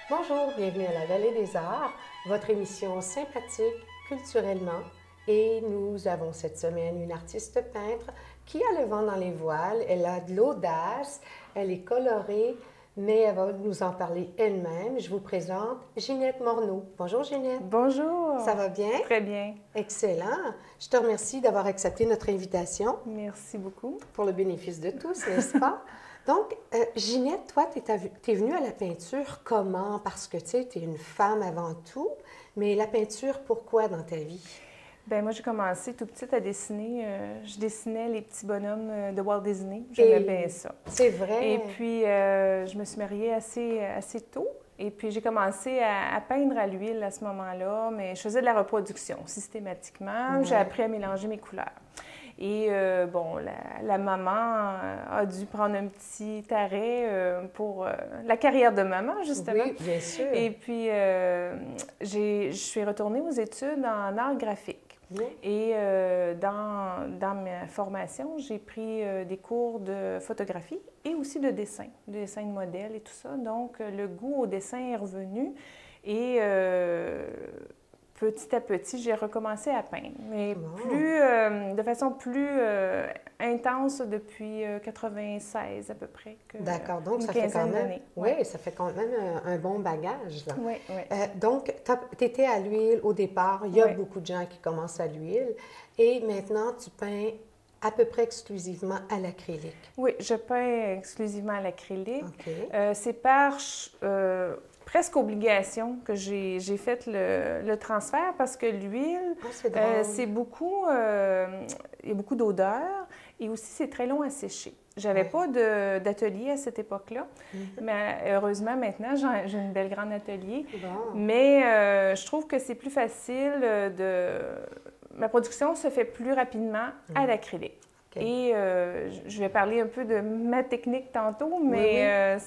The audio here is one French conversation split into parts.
Bonjour, bienvenue à la Vallée des Arts, votre émission sympathique culturellement. Et nous avons cette semaine une artiste peintre qui a le vent dans les voiles, elle a de l'audace, elle est colorée, mais elle va nous en parler elle-même. Je vous présente Ginette Morneau. Bonjour Ginette. Bonjour. Ça va bien? Très bien. Excellent. Je te remercie d'avoir accepté notre invitation. Merci beaucoup. Pour le bénéfice de tous, n'est-ce pas? Donc, Ginette, toi, tu es venue à la peinture comment? Parce que, tu sais, tu es une femme avant tout, mais la peinture, pourquoi dans ta vie? Bien, moi, j'ai commencé tout petite à dessiner. Je dessinais les petits bonhommes de Walt Disney. J'aimais bien ça. C'est vrai. Et puis, je me suis mariée assez tôt. Et puis, j'ai commencé à peindre à l'huile à ce moment-là, mais je faisais de la reproduction systématiquement. Ouais. J'ai appris à mélanger mes couleurs. Et bon, la maman a dû prendre un petit arrêt pour la carrière de maman, justement. Oui, bien sûr. Et puis, je suis retournée aux études en art graphique. Oui. Et dans ma formation, j'ai pris des cours de photographie et aussi de dessin de modèles et tout ça. Donc, le goût au dessin est revenu et petit à petit, j'ai recommencé à peindre, mais de façon plus intense depuis 96 à peu près. D'accord, donc ça fait quand même, oui, ça fait quand même un bon bagage, là. Oui, oui. Donc, tu étais à l'huile au départ, il y a beaucoup de gens qui commencent à l'huile, et maintenant tu peins à peu près exclusivement à l'acrylique. Oui, je peins exclusivement à l'acrylique. Okay. C'est par presque obligation que j'ai fait le transfert parce que l'huile, c'est beaucoup, il y a beaucoup d'odeur et aussi c'est très long à sécher. J'avais pas d'atelier à cette époque-là, mais heureusement maintenant j'ai une belle grande atelier. Bon. Mais je trouve que c'est plus facile ma production se fait plus rapidement à l'acrylique. Okay. Et je vais parler un peu de ma technique tantôt, mais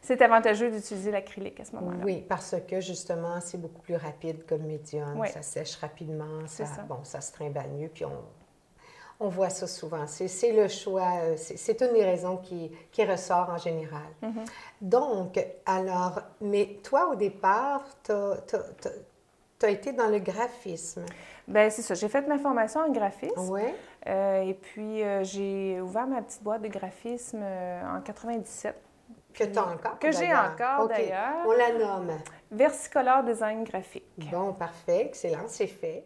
c'est avantageux d'utiliser l'acrylique à ce moment-là. Oui, parce que justement, c'est beaucoup plus rapide comme médium. Ça sèche rapidement, ça se trimballe mieux, puis on voit ça souvent. C'est le choix, c'est une des raisons qui ressort en général. Donc, alors, mais toi, au départ, tu as été dans le graphisme. Bien, c'est ça. J'ai fait ma formation en graphisme. Oui. Et puis, j'ai ouvert ma petite boîte de graphisme en 97. Que tu as encore? Que j'ai encore, d'ailleurs. On la nomme? Versicolor Design Graphique. Bon, parfait. Excellent. C'est fait.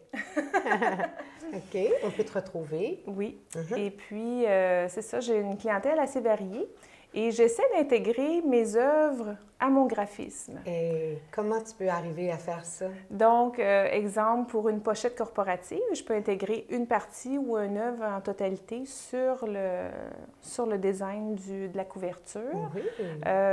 OK. On peut te retrouver. Oui. Et puis, c'est ça. J'ai une clientèle assez variée. Et j'essaie d'intégrer mes œuvres à mon graphisme. Et comment tu peux arriver à faire ça? Donc, exemple, pour une pochette corporative, je peux intégrer une partie ou une œuvre en totalité sur le design de la couverture. Oui.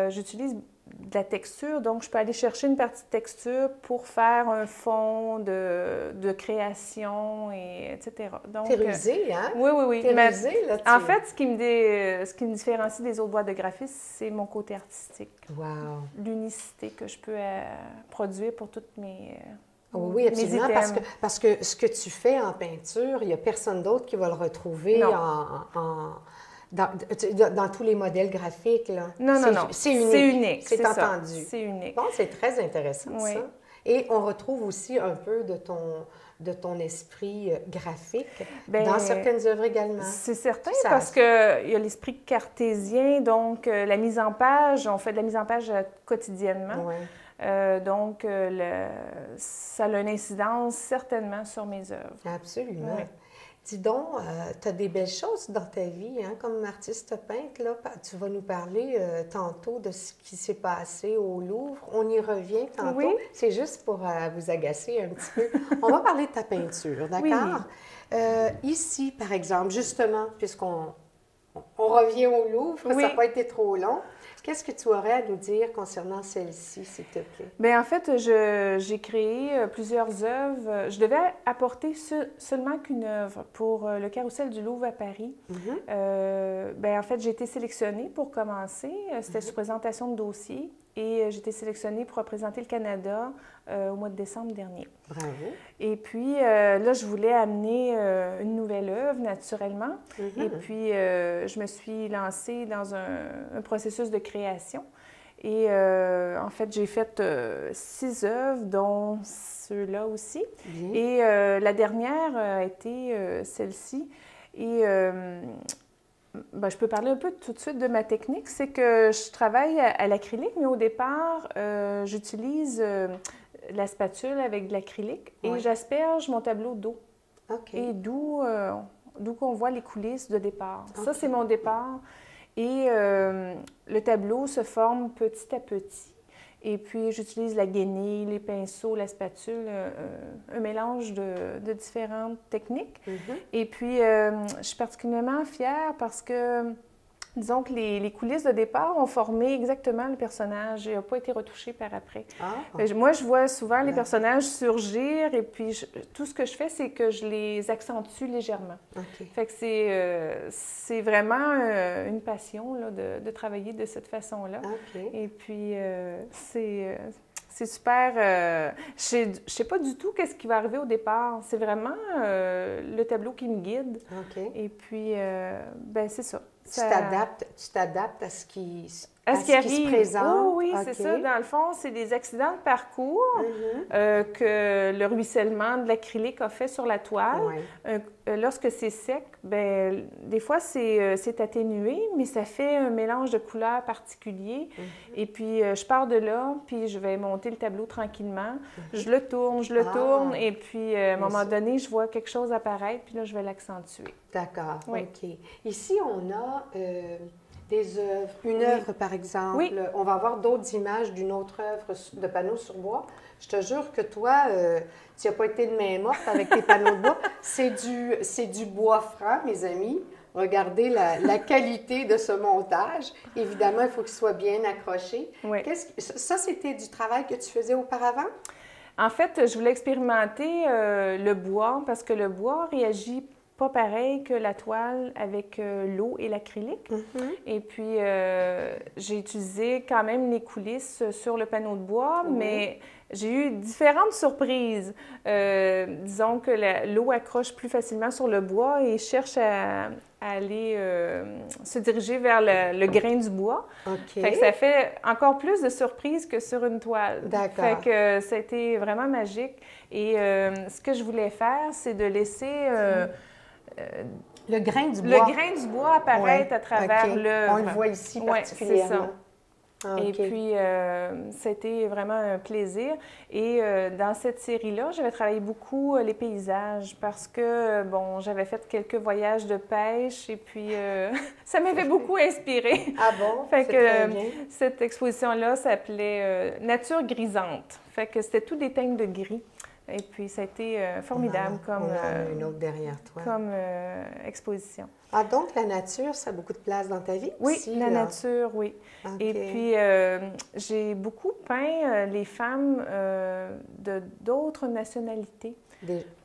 J'utilise de la texture, donc je peux aller chercher une partie de texture pour faire un fond de création, etc. T'es rusée, hein? Oui. T'es rusée, là-dessus. En fait, ce qui me différencie des autres boîtes de graphisme, c'est mon côté artistique. Wow! L'unicité que je peux produire pour toutes mes oui, absolument, parce que ce que tu fais en peinture, il n'y a personne d'autre qui va le retrouver dans tous les modèles graphiques, là. Non. C'est unique. C'est unique, c'est entendu. C'est unique. Bon, c'est très intéressant, ça. Et on retrouve aussi un peu de ton esprit graphique dans certaines œuvres également. C'est certain, parce qu'il y a l'esprit cartésien, donc la mise en page, on fait de la mise en page quotidiennement. Donc, ça a une incidence certainement sur mes œuvres. Absolument. Dis donc, tu as des belles choses dans ta vie, hein, comme artiste peintre. Là, tu vas nous parler tantôt de ce qui s'est passé au Louvre. On y revient tantôt. Oui. C'est juste pour vous agacer un petit peu. On va parler de ta peinture, d'accord? Oui. Ici, par exemple, justement, puisqu'on revient au Louvre, ça n'a pas été trop long. Qu'est-ce que tu aurais à nous dire concernant celle-ci, s'il te plaît? Bien, en fait, j'ai créé plusieurs œuvres. Je devais apporter seulement qu'une œuvre pour le Carrousel du Louvre à Paris. Bien, en fait, j'ai été sélectionnée pour commencer. C'était sous présentation de dossier. Et j'ai été sélectionnée pour représenter le Canada au mois de décembre dernier. Bravo. Et puis, là, je voulais amener une nouvelle œuvre, naturellement. Et puis, je me suis lancée dans un processus de création. Et en fait, j'ai fait 6 œuvres, dont ceux-là aussi. Bien. Et la dernière a été celle-ci. Et ben, je peux parler un peu tout de suite de ma technique. C'est que je travaille à l'acrylique, mais au départ, j'utilise la spatule avec de l'acrylique et j'asperge mon tableau d'eau. OK. Et d'où qu'on voit les coulisses de départ. Okay. Ça, c'est mon départ. Et le tableau se forme petit à petit. Et puis, j'utilise la guenille, les pinceaux, la spatule, un mélange de différentes techniques. Et puis, je suis particulièrement fière parce que, disons que les coulisses de départ ont formé exactement le personnage et n'ont pas été retouchés par après. Moi, je vois souvent les personnages surgir et puis tout ce que je fais, c'est que je les accentue légèrement. Fait que c'est vraiment une passion là, de travailler de cette façon-là. Et puis, c'est super. Je ne sais pas du tout qu'est-ce qui va arriver au départ. C'est vraiment le tableau qui me guide. Et puis, ben c'est ça. Tu t'adaptes à ce qui se présente. Oh, oui, c'est ça. Dans le fond, c'est des accidents de parcours que le ruissellement de l'acrylique a fait sur la toile. Lorsque c'est sec, ben des fois, c'est atténué, mais ça fait un mélange de couleurs particulier. Et puis, je pars de là, puis je vais monter le tableau tranquillement. Je le tourne, et puis, à un moment donné, je vois quelque chose apparaître, puis là, je vais l'accentuer. D'accord, OK. Ici, on a des œuvres. Une œuvre, par exemple. On va avoir d'autres images d'une autre œuvre de panneaux sur bois. Je te jure que toi, tu n'as pas été de main morte avec tes panneaux de bois. C'est du bois franc, mes amis. Regardez la qualité de ce montage. Évidemment, il faut qu'il soit bien accroché. Ça, c'était du travail que tu faisais auparavant? En fait, je voulais expérimenter le bois parce que le bois réagit pas pareil que la toile avec l'eau et l'acrylique. Et puis, j'ai utilisé quand même les coulisses sur le panneau de bois, mais j'ai eu différentes surprises. Disons que l'eau accroche plus facilement sur le bois et cherche à aller se diriger vers le grain du bois. Fait que ça fait encore plus de surprises que sur une toile. Fait que ça a été vraiment magique. Et ce que je voulais faire, c'est de laisser le grain du bois. Le grain du bois apparaître à travers l'œuvre. On le voit ici particulièrement. C'est ça. Et puis, c'était vraiment un plaisir. Et dans cette série-là, j'avais travaillé beaucoup les paysages parce que, bon, j'avais fait quelques voyages de pêche et puis ça m'avait beaucoup inspiré. Ah bon? Fait que cette exposition-là s'appelait Nature grisante. Fait que c'était tout des teintes de gris. Et puis, ça a été formidable comme une autre derrière toi. Comme exposition. Ah, donc la nature, ça a beaucoup de place dans ta vie oui, aussi? Oui, la nature, oui. Et puis, j'ai beaucoup peint les femmes d'autres nationalités.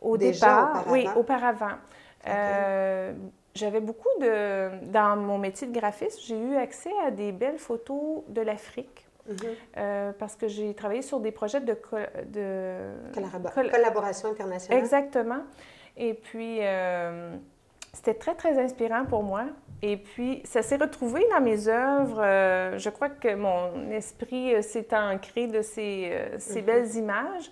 Au départ, auparavant? Oui, auparavant. J'avais beaucoup dans mon métier de graphiste, j'ai eu accès à des belles photos de l'Afrique. Parce que j'ai travaillé sur des projets de collaboration internationale. Exactement. Et puis, c'était très, très inspirant pour moi. Et puis, ça s'est retrouvé dans mes œuvres. Je crois que mon esprit s'est ancré de ces belles images.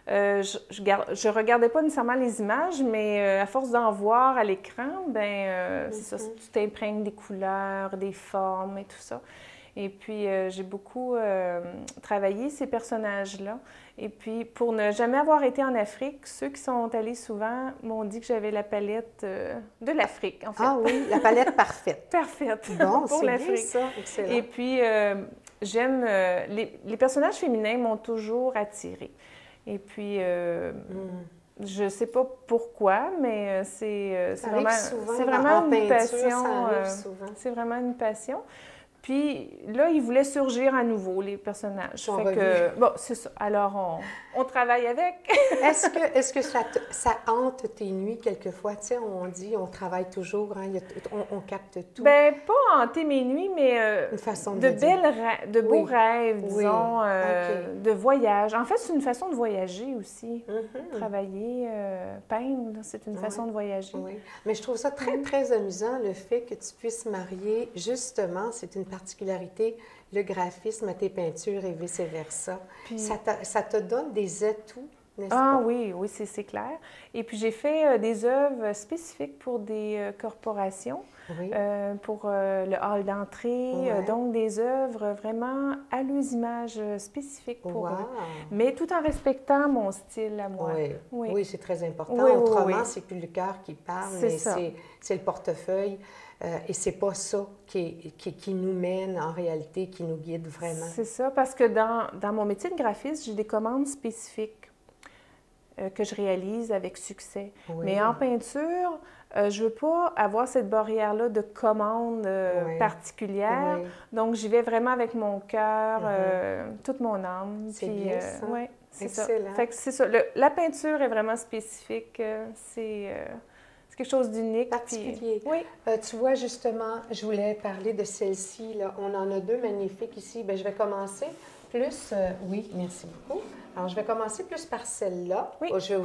Je regardais pas nécessairement les images, mais à force d'en voir à l'écran, c'est ça, tu t'imprègnes des couleurs, des formes et tout ça. Et puis, j'ai beaucoup travaillé ces personnages-là. Et puis, pour ne jamais avoir été en Afrique, ceux qui sont allés souvent m'ont dit que j'avais la palette de l'Afrique, en fait. Ah oui, la palette parfaite. Parfaite bon, pour l'Afrique. Ça, excellent. Et puis, j'aime... les personnages féminins m'ont toujours attirée. Et puis... Je ne sais pas pourquoi, mais c'est vraiment une passion. C'est vraiment une passion. Puis là, ils voulaient surgir à nouveau, les personnages. Bon, c'est ça. Alors, on travaille avec. Est-ce que ça hante tes nuits quelquefois? Tu sais, on dit, on travaille toujours, hein, on capte tout. Bien, pas hanter mes nuits, mais une façon de beaux rêves, disons, de voyage. En fait, c'est une façon de voyager aussi. Travailler, peindre, c'est une façon de voyager. Oui, mais je trouve ça très, très amusant, le fait que tu puisses marier, justement, c'est une particularité, le graphisme à tes peintures et vice-versa. Ça te donne des atouts, n'est-ce pas? Oui, oui, c'est clair. Et puis, j'ai fait des œuvres spécifiques pour des corporations, pour le hall d'entrée, donc des œuvres vraiment à l'usage spécifique pour eux, mais tout en respectant mon style à moi. Oui, c'est très important. Autrement, c'est plus le cœur qui parle, mais c'est le portefeuille. Et c'est pas ça qui nous mène en réalité, qui nous guide vraiment. C'est ça, parce que dans mon métier de graphiste, j'ai des commandes spécifiques que je réalise avec succès. Mais en peinture, je ne veux pas avoir cette barrière-là de commande particulière. Donc, j'y vais vraiment avec mon cœur, toute mon âme. C'est bien ça. C'est excellent. Ça. Fait que c'est ça. La peinture est vraiment spécifique. C'est quelque chose d'unique. Particulier. Tu vois, justement, je voulais parler de celle-ci. On en a deux magnifiques ici. Bien, je vais commencer plus... oui, merci beaucoup. Alors, je vais commencer plus par celle-là. Je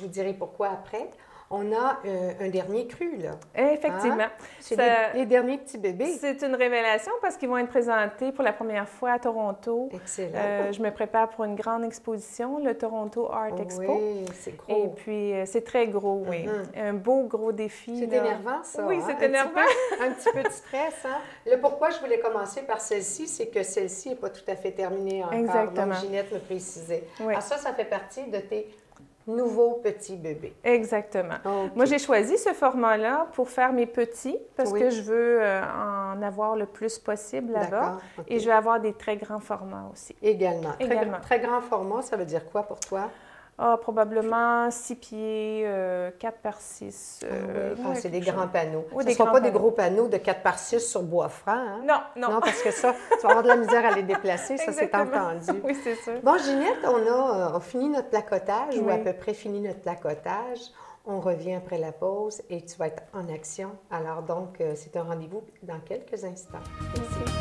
vous dirai pourquoi après. On a un dernier cru, là. Effectivement. C'est les derniers petits bébés. C'est une révélation parce qu'ils vont être présentés pour la première fois à Toronto. Excellent. Je me prépare pour une grande exposition, le Toronto Art Expo. Oui, c'est gros. Et puis, c'est très gros, oui. Un beau, gros défi. C'est énervant, ça. Oui, c'est énervant. Un petit peu de stress, hein? Le pourquoi je voulais commencer par celle-ci, c'est que celle-ci n'est pas tout à fait terminée encore. Exactement. Donc, Ginette me précisait. Oui. Alors ça fait partie de tes nouveaux petits bébés. Exactement. Okay. Moi, j'ai choisi ce format-là pour faire mes petits parce que je veux en avoir le plus possible là-bas. Et je veux avoir des très grands formats aussi. Également. Très grand format, ça veut dire quoi pour toi? Probablement 6 pieds, 4 par 6. C'est des grands panneaux. Ce ne sont pas des gros panneaux de 4 par 6 sur bois franc. Hein? Non, non. Non, parce que ça, tu vas avoir de la misère à les déplacer, ça c'est entendu. Oui, c'est sûr. Bon, Ginette, on a fini notre placotage, ou à peu près fini notre placotage. On revient après la pause et tu vas être en action. Alors donc, c'est un rendez-vous dans quelques instants. Merci.